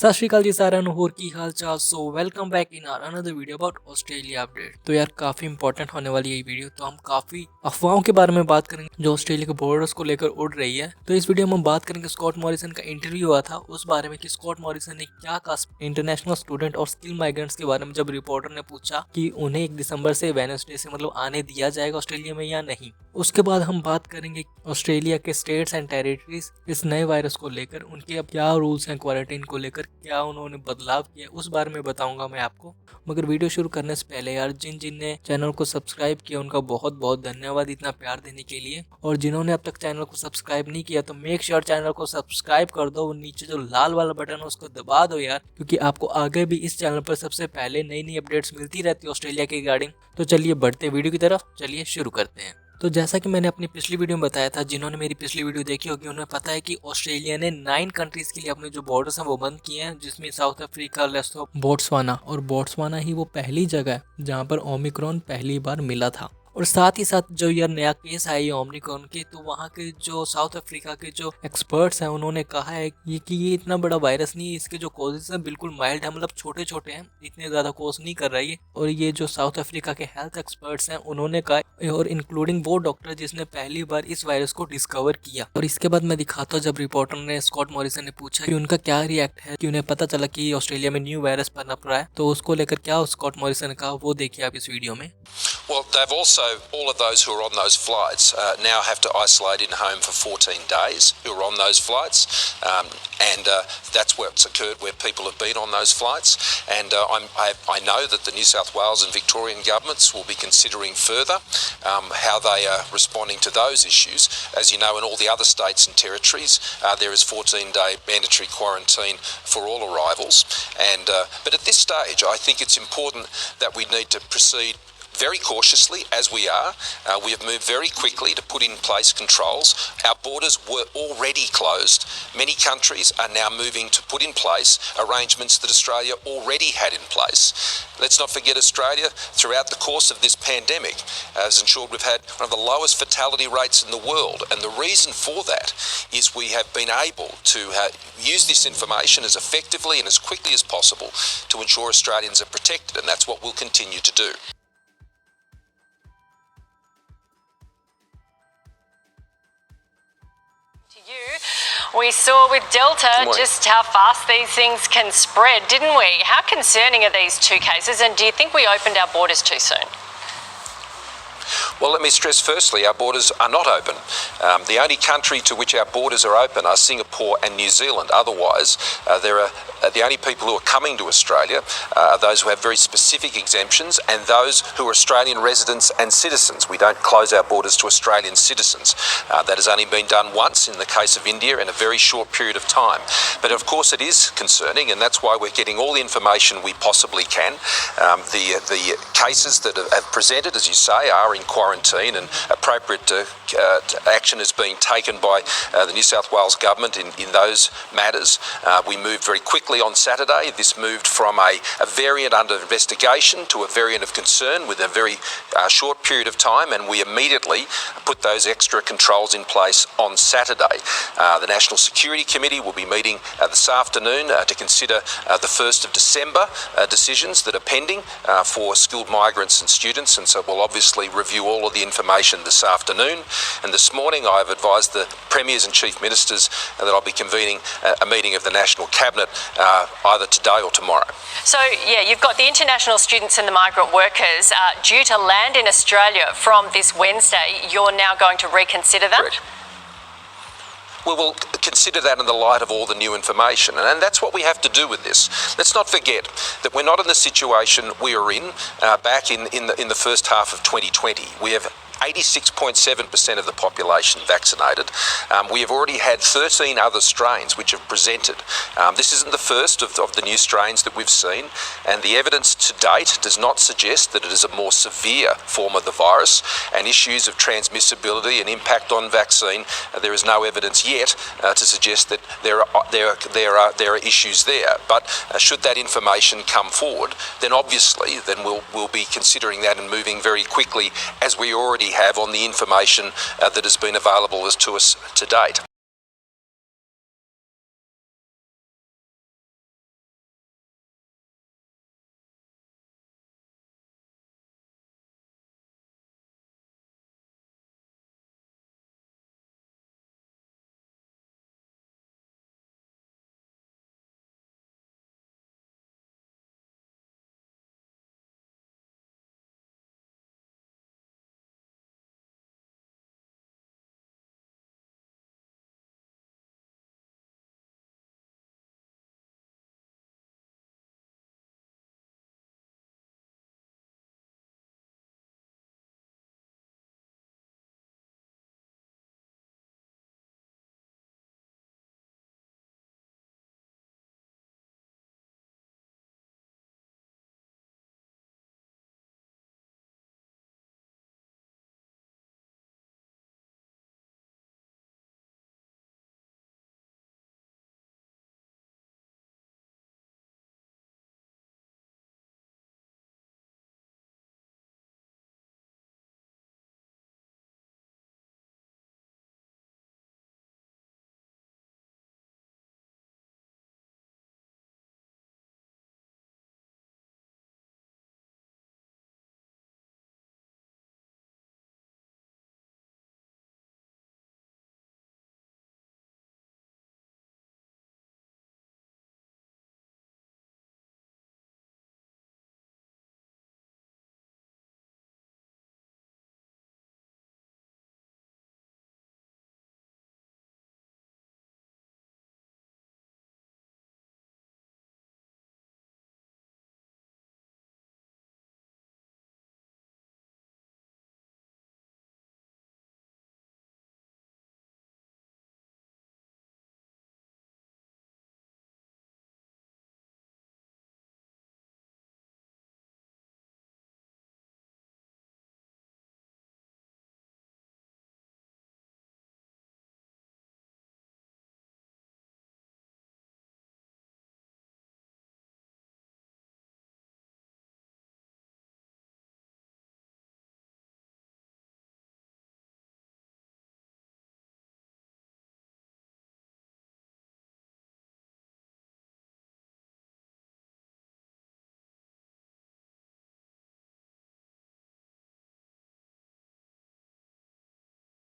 सत श्री अकाल जी साਰਿਆਂ ਨੂੰ ਹੋਰ ਕੀ हाल चाल। So welcome back in our another video about Australia update. तो यार काफी इंपॉर्टेंट होने वाली ये वीडियो। तो हम काफी अफवाहों के बारे में बात करेंगे जो ऑस्ट्रेलिया के बॉर्डर्स को लेकर उड़ रही है। तो इस वीडियो में हम बात करेंगे स्कॉट मॉरिसन का इंटरव्यू हुआ था उस बारे में कि स्कॉट मॉरिसन ने क्या कहा इंटरनेशनल स्टूडेंट और स्किल माइग्रेंट्स के बारे में, जब रिपोर्टर ने पूछा कि उन्हें 1 दिसंबर से वेडनेसडे से मतलब आने दिया जाएगा ऑस्ट्रेलिया में या नहीं। उसके बाद हम बात करेंगे ऑस्ट्रेलिया के स्टेट्स एंड टेरिटरीज इस नए वायरस को लेकर, उनके अब क्या रूल्स हैं क्वारंटाइन को लेकर, क्या उन्होंने बदलाव किया, उस बारे में बताऊंगा मैं आपको। मगर वीडियो शुरू करने से पहले यार जिन ने चैनल को सब्सक्राइब किया उनका बहुत बहुत धन्यवाद इतना प्यार देने के लिए। और जिन्होंने अब तक चैनल को सब्सक्राइब नहीं किया तो मेक श्योर चैनल को सब्सक्राइब कर दो। नीचे जो लाल वाला बटन है उसको दबा दो यार, क्योंकि आपको आगे भी इस चैनल पर सबसे पहले नई नई अपडेट्स मिलती रहती है ऑस्ट्रेलिया के रिगार्डिंग। तो चलिए बढ़ते वीडियो की तरफ, चलिए शुरू करते हैं। तो जैसा कि मैंने अपनी पिछली वीडियो में बताया था, जिन्होंने मेरी पिछली वीडियो देखी होगी उन्हें पता है कि ऑस्ट्रेलिया ने 9 कंट्रीज के लिए अपने जो बॉर्डर्स हैं वो बंद किए हैं, जिसमें साउथ अफ्रीका, लेसोथो, बोट्सवाना। और बोट्सवाना ही वो पहली जगह है जहां पर ओमिक्रॉन पहली बार मिला था। और साथ ही साथ जो यार नया केस आया है ओमिक्रॉन के, तो वहाँ के जो साउथ अफ्रीका के जो एक्सपर्ट्स हैं उन्होंने कहा है कि ये इतना बड़ा वायरस नहीं है, इसके जो कॉजेज हैं बिल्कुल माइल्ड है, मतलब छोटे छोटे हैं, इतने ज्यादा कॉज नहीं कर रहा है। और ये जो साउथ अफ्रीका के हेल्थ एक्सपर्ट्स हैं उन्होंने कहा, और इंक्लूडिंग वो डॉक्टर जिसने पहली बार इस वायरस को डिस्कवर किया। और इसके बाद मैं दिखाता हूँ, जब रिपोर्टर ने स्कॉट मॉरिसन ने पूछा कि उनका क्या रिएक्ट है कि उन्हें पता चला कि ऑस्ट्रेलिया में न्यू वायरस पनप रहा है, तो उसको लेकर क्या स्कॉट मॉरिसन ने कहा वो देखिए आप इस वीडियो में। Well, they've also, all of those who are on those flights now have to isolate in home for 14 days who are on those flights. And that's what's occurred where people have been on those flights. And I know that the New South Wales and Victorian governments will be considering further how they are responding to those issues. As you know, in all the other states and territories, there is 14-day mandatory quarantine for all arrivals. And but at this stage, I think it's important that we need to proceed very cautiously as we are. We have moved very quickly to put in place controls. Our borders were already closed. Many countries are now moving to put in place arrangements that Australia already had in place. Let's not forget Australia, throughout the course of this pandemic, has ensured we've had one of the lowest fatality rates in the world. And the reason for that is we have been able to use this information as effectively and as quickly as possible to ensure Australians are protected. And that's what we'll continue to do. We saw with Delta just how fast these things can spread, didn't we? How concerning are these 2 cases, and do you think we opened our borders too soon? Well, let me stress firstly, our borders are not open. The only country to which our borders are open are Singapore and New Zealand. Otherwise, the only people who are coming to Australia are those who have very specific exemptions and those who are Australian residents and citizens. We don't close our borders to Australian citizens. That has only been done once in the case of India in a very short period of time. But of course it is concerning, and that's why we're getting all the information we possibly can. The cases that have presented, as you say, are in quarantine, and appropriate action is being taken by the New South Wales government in those matters. We moved very quickly on Saturday. This moved from a variant under investigation to a variant of concern with a very short period of time, and we immediately put those extra controls in place on Saturday. The National Security Committee will be meeting this afternoon to consider the 1st of December decisions that are pending for skilled migrants and students, and so we'll obviously review all of the information this afternoon. And this morning I have advised the Premiers and Chief Ministers that I'll be convening a meeting of the National Cabinet either today or tomorrow. So yeah, you've got the international students and the migrant workers due to land in Australia from this Wednesday. You're now going to reconsider that? Correct. We will consider that in the light of all the new information, and that's what we have to do with this. Let's not forget that we're not in the situation we were in back in the first half of 2020. We have 86.7% of the population vaccinated. We have already had 13 other strains which have presented. This isn't the first of the new strains that we've seen, and the evidence to date does not suggest that it is a more severe form of the virus. And issues of transmissibility and impact on vaccine, there is no evidence yet to suggest that there are issues there. But should that information come forward, then obviously we'll be considering that and moving very quickly, as we already have on the information that has been available to us to date.